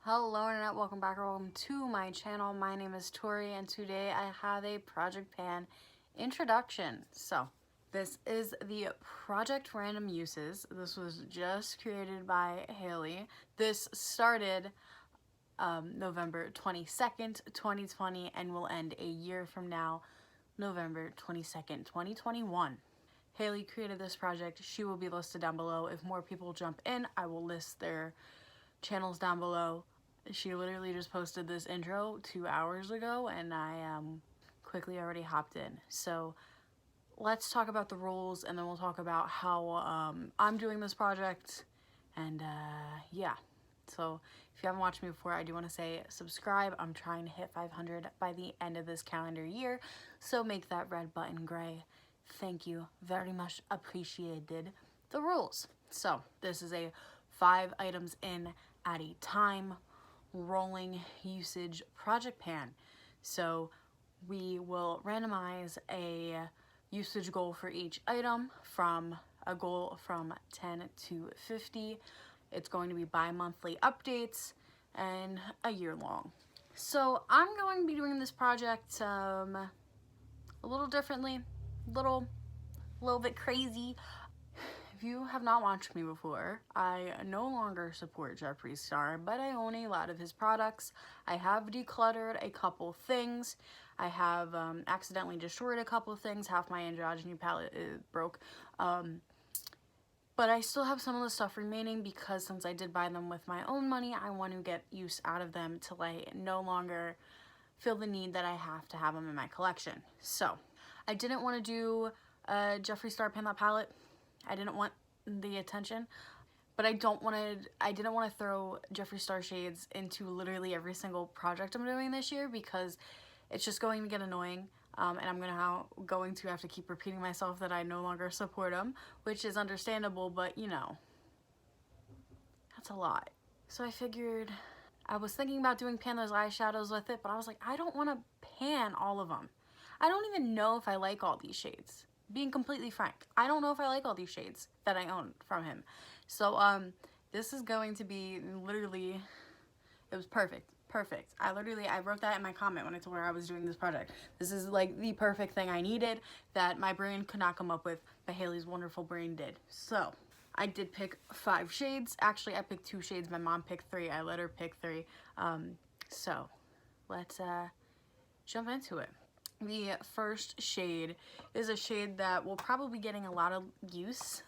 Hello Internet, welcome back or welcome to my channel. My name is Tori and today I have a Project Pan introduction. So this is the Project Random Uses. This was just created by Haley. This started November 22nd, 2020 and will end a year from now, November 22nd, 2021. Haley created this project. She will be listed down below. If more people jump in, I will list their channels down below. She literally just posted this intro 2 hours ago and I quickly already hopped in. So let's talk about the rules and then we'll talk about how I'm doing this project and yeah. So if you haven't watched me before, I do want to say subscribe. I'm trying to hit 500 by the end of this calendar year, so make that red button gray. Thank you, very much appreciated. The rules. So this is a 5 items in at a time rolling usage project pan. So we will randomize a usage goal for each item from a goal from 10 to 50. It's going to be bi-monthly updates and a year long. So I'm going to be doing this project a little differently, a little bit crazy. If you have not watched me before, I no longer support Jeffree Star, but I own a lot of his products. I have decluttered a couple things. I have accidentally destroyed a couple things. Half my androgyny palette broke. But I still have some of the stuff remaining because since I did buy them with my own money, I want to get use out of them till I no longer feel the need that I have to have them in my collection. So I didn't want to do a Jeffree Star Pan That palette. I didn't want the attention, but I didn't want to throw Jeffree Star shades into literally every single project I'm doing this year because it's just going to get annoying. And I'm going to have to keep repeating myself that I no longer support them, which is understandable, but you know, that's a lot. So I figured, I was thinking about doing pan those eyeshadows with it, but I was like, I don't want to pan all of them. I don't even know if I like all these shades. Being completely frank, I don't know if I like all these shades that I own from him. So this is going to be literally, it was perfect. I wrote that in my comment when I told her I was doing this project. This is like the perfect thing I needed that my brain could not come up with, but Haley's wonderful brain did. So I did pick 5 shades. Actually, I picked 2 shades. My mom picked 3. I let her pick 3. So let's jump into it. The first shade is a shade that will probably be getting a lot of use.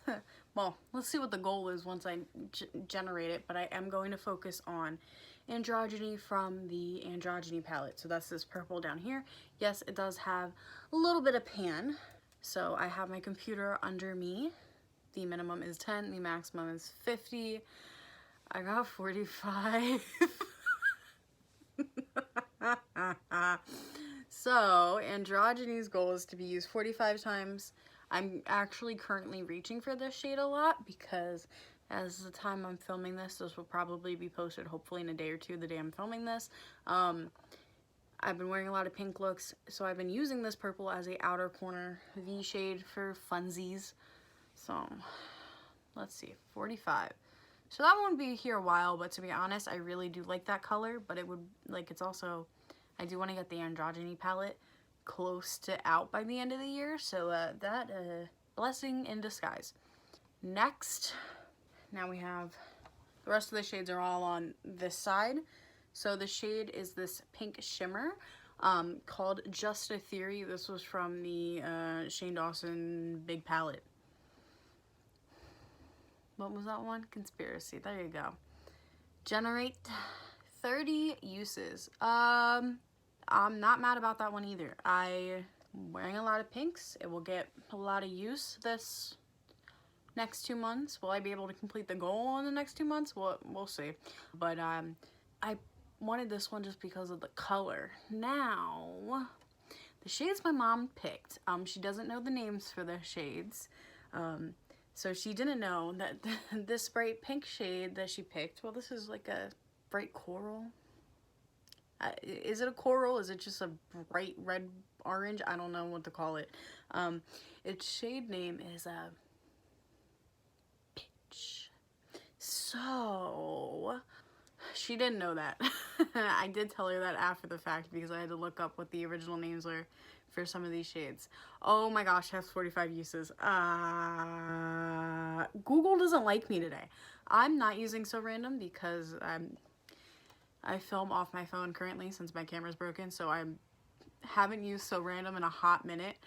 Well, let's see what the goal is once I generate it, but I am going to focus on androgyny from the androgyny palette. So that's this purple down here. Yes, it does have a little bit of pan. So I have my computer under me. The minimum is 10, the maximum is 50. I got 45. So androgyny's goal is to be used 45 times. I'm actually currently reaching for this shade a lot because as the time I'm filming this will probably be posted hopefully in a day or two, the day I'm filming this. I've been wearing a lot of pink looks, so I've been using this purple as a outer corner V shade for funsies. So let's see, 45. So that won't be here a while, but to be honest, I really do like that color, but it would, like, it's also, I do want to get the androgyny palette close to out by the end of the year, so that blessing in disguise. Next, now we have, the rest of the shades are all on this side. So the shade is this pink shimmer called Just a Theory. This was from the Shane Dawson Big Palette. What was that one? Conspiracy. There you go. Generate 30 uses. I'm not mad about that one either. I'm wearing a lot of pinks. It will get a lot of use this next 2 months. Will I be able to complete the goal in the next 2 months? Well, we'll see. But I wanted this one just because of the color. Now, the shades my mom picked. She doesn't know the names for the shades. So she didn't know that this bright pink shade that she picked, well, this is like a bright coral. Is it a coral? Is it just a bright red orange? I don't know what to call it. Its shade name is Pitch. So she didn't know that. I did tell her that after the fact because I had to look up what the original names were for some of these shades. Oh my gosh, it has 45 uses. Google doesn't like me today. I'm not using So Random because I film off my phone currently since my camera's broken, so I haven't used So Random in a hot minute.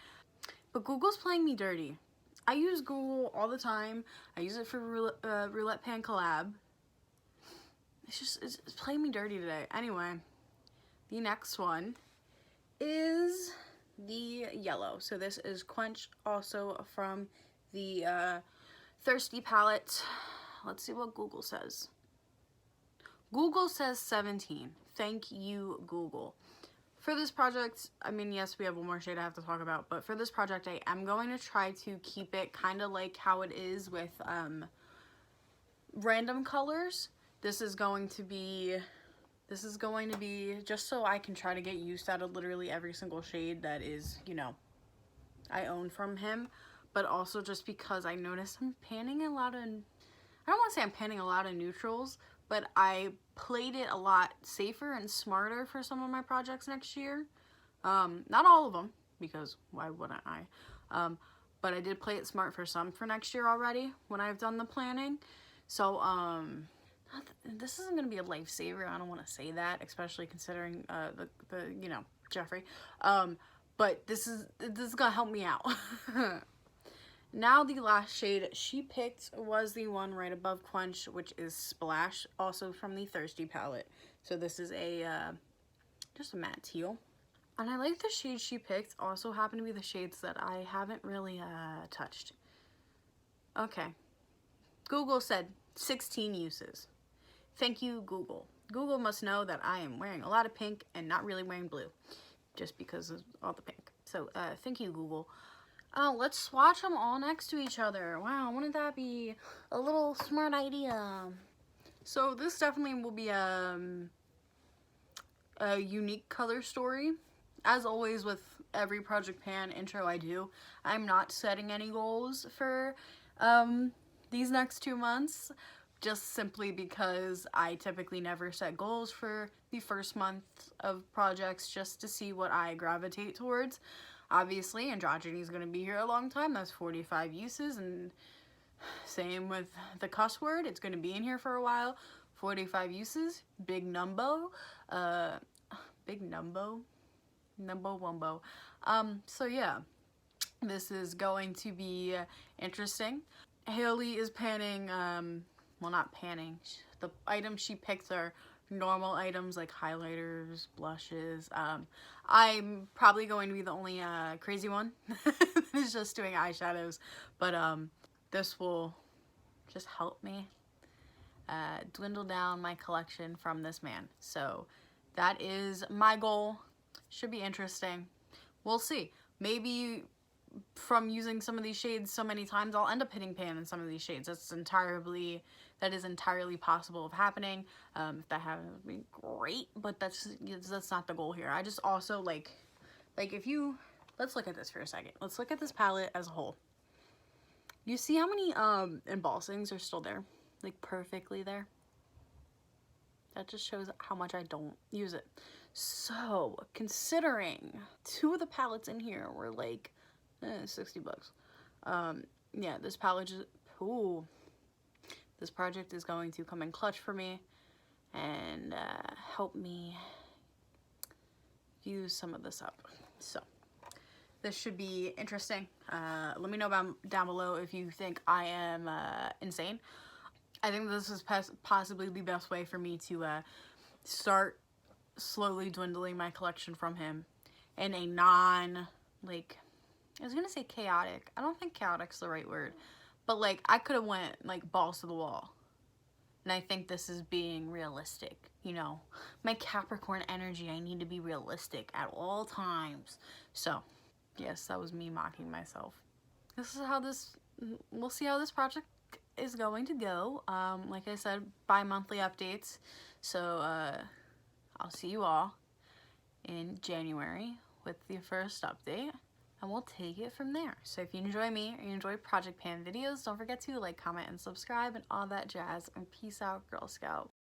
But Google's playing me dirty. I use Google all the time. I use it for Roulette Pan Collab. It's playing me dirty today. Anyway, the next one is the yellow. So this is Quench, also from the Thirsty palette. Let's see what Google says. Google says 17. Thank you, Google. For this project, I mean, yes, we have one more shade I have to talk about, but for this project, I am going to try to keep it kind of like how it is with random colors. This is going to be just so I can try to get used out of literally every single shade that is, you know, I own from him, but also just because I noticed I'm panning a lot of, I don't want to say I'm panning a lot of neutrals, but I played it a lot safer and smarter for some of my projects next year. Not all of them, because why wouldn't I? But I did play it smart for some for next year already when I've done the planning. So, this isn't going to be a lifesaver. I don't want to say that, especially considering the you know, Jeffrey. But this is going to help me out. Now the last shade she picked was the one right above Quench, which is Splash, also from the Thirsty palette. So this is just a matte teal. And I like the shades she picked, also happen to be the shades that I haven't really touched. Okay. Google said 16 uses. Thank you, Google. Google must know that I am wearing a lot of pink and not really wearing blue, just because of all the pink. So thank you, Google. Oh, let's swatch them all next to each other. Wow, wouldn't that be a little smart idea? So this definitely will be a unique color story. As always with every Project Pan intro I do, I'm not setting any goals for these next 2 months, just simply because I typically never set goals for the first month of projects just to see what I gravitate towards. Obviously, androgyny is going to be here a long time. That's 45 uses, and same with the cuss word. It's going to be in here for a while. 45 uses. Big numbo. Big numbo. Numbo wumbo. So yeah, this is going to be interesting. Haley is panning, well, not panning. The items she picked are normal items like highlighters, blushes. I'm probably going to be the only crazy one who's just doing eyeshadows, but this will just help me dwindle down my collection from this man. So that is my goal. Should be interesting. We'll see. Maybe from using some of these shades so many times, I'll end up hitting pan in some of these shades. That is entirely possible of happening. If that happens, it would be great, but that's not the goal here. I just also like if you, let's look at this for a second. Let's look at this palette as a whole. You see how many embossings are still there? Like perfectly there? That just shows how much I don't use it. So, considering 2 of the palettes in here were like 60 bucks. Yeah, this palette just, ooh. This project is going to come in clutch for me and help me use some of this up. So, this should be interesting. Let me know down below if you think I am insane. I think this is possibly the best way for me to start slowly dwindling my collection from him in a like, I was gonna say chaotic. I don't think chaotic's the right word. But like, I could have went like balls to the wall. And I think this is being realistic, you know. My Capricorn energy, I need to be realistic at all times. So, yes, that was me mocking myself. This is how we'll see how this project is going to go. Like I said, bi-monthly updates. So, I'll see you all in January with the first update. And we'll take it from there. So if you enjoy me or you enjoy Project Pan videos, don't forget to like, comment, and subscribe and all that jazz. And peace out, Girl Scout.